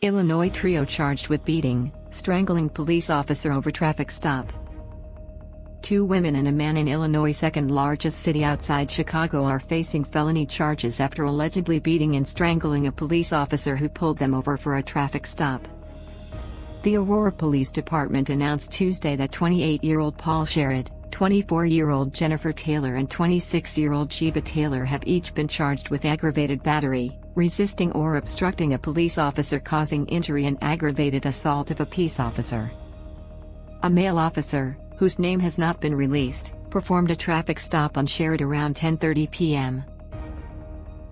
Illinois trio charged with beating, strangling police officer over traffic stop. Two women and a man in Illinois' second-largest city outside Chicago are facing felony charges after allegedly beating and strangling a police officer who pulled them over for a traffic stop. The Aurora Police Department announced Tuesday that 28-year-old Paul Sherrod, 24-year-old Jennifer Taylor and 26-year-old Sheba Taylor have each been charged with aggravated battery, resisting or obstructing a police officer causing injury and aggravated assault of a peace officer. A male officer, whose name has not been released, performed a traffic stop on Sherrod around 10:30 p.m.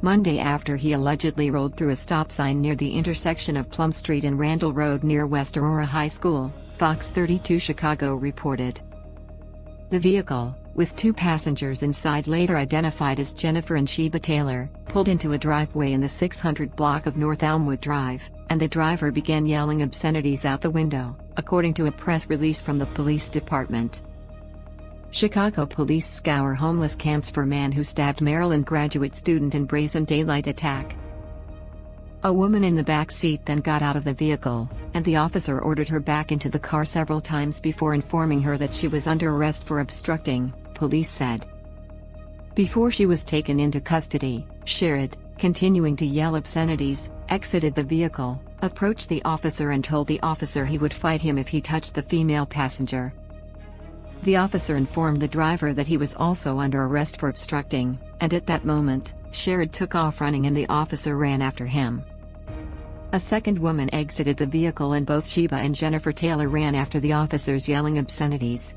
Monday after he allegedly rolled through a stop sign near the intersection of Plum Street and Randall Road near West Aurora High School, Fox 32 Chicago reported. The vehicle, with two passengers inside later identified as Jennifer and Sheba Taylor, pulled into a driveway in the 600 block of North Elmwood Drive, and the driver began yelling obscenities out the window, according to a press release from the police department. Chicago police scour homeless camps for man who stabbed Maryland graduate student in brazen daylight attack. A woman in the back seat then got out of the vehicle, and the officer ordered her back into the car several times before informing her that she was under arrest for obstructing, police said. Before she was taken into custody, Sherrod, continuing to yell obscenities, exited the vehicle, approached the officer and told the officer he would fight him if he touched the female passenger. The officer informed the driver that he was also under arrest for obstructing, and at that moment, Sherrod took off running and the officer ran after him. A second woman exited the vehicle and both Sheba and Jennifer Taylor ran after the officers yelling obscenities.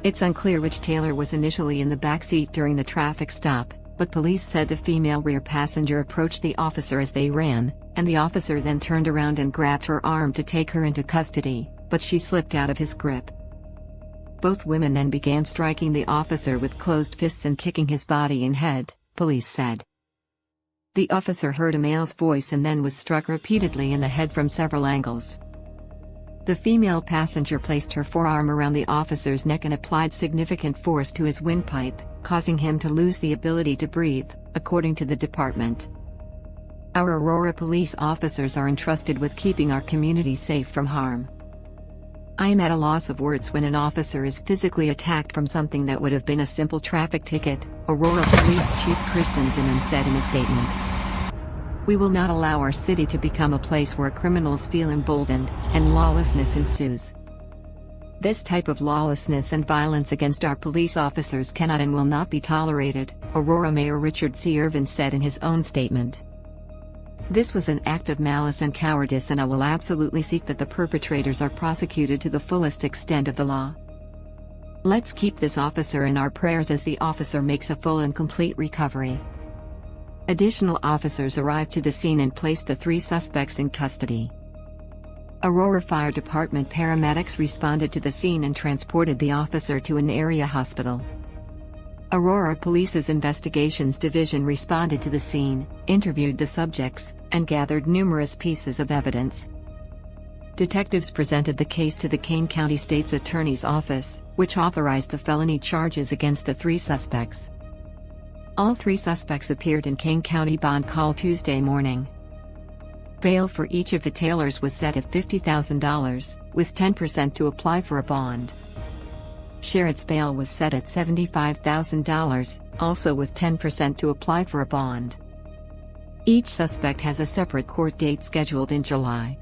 It's unclear which Taylor was initially in the back seat during the traffic stop, but police said the female rear passenger approached the officer as they ran, and the officer then turned around and grabbed her arm to take her into custody, but she slipped out of his grip. Both women then began striking the officer with closed fists and kicking his body and head, police said. The officer heard a male's voice and then was struck repeatedly in the head from several angles. The female passenger placed her forearm around the officer's neck and applied significant force to his windpipe, causing him to lose the ability to breathe, according to the department. Our Aurora police officers are entrusted with keeping our community safe from harm. I am at a loss of words when an officer is physically attacked from something that would have been a simple traffic ticket, Aurora Police Chief Kristen Zimmern said in a statement. We will not allow our city to become a place where criminals feel emboldened, and lawlessness ensues. This type of lawlessness and violence against our police officers cannot and will not be tolerated, Aurora Mayor Richard C. Irvin said in his own statement. This was an act of malice and cowardice, and I will absolutely seek that the perpetrators are prosecuted to the fullest extent of the law. Let's keep this officer in our prayers as the officer makes a full and complete recovery. Additional officers arrived to the scene and placed the three suspects in custody. Aurora Fire Department paramedics responded to the scene and transported the officer to an area hospital. Aurora Police's Investigations Division responded to the scene, interviewed the subjects, and gathered numerous pieces of evidence. Detectives presented the case to the Kane County State's Attorney's Office, which authorized the felony charges against the three suspects. All three suspects appeared in Kane County bond call Tuesday morning. Bail for each of the Taylors was set at $50,000, with 10% to apply for a bond. Sherrod's bail was set at $75,000, also with 10% to apply for a bond. Each suspect has a separate court date scheduled in July.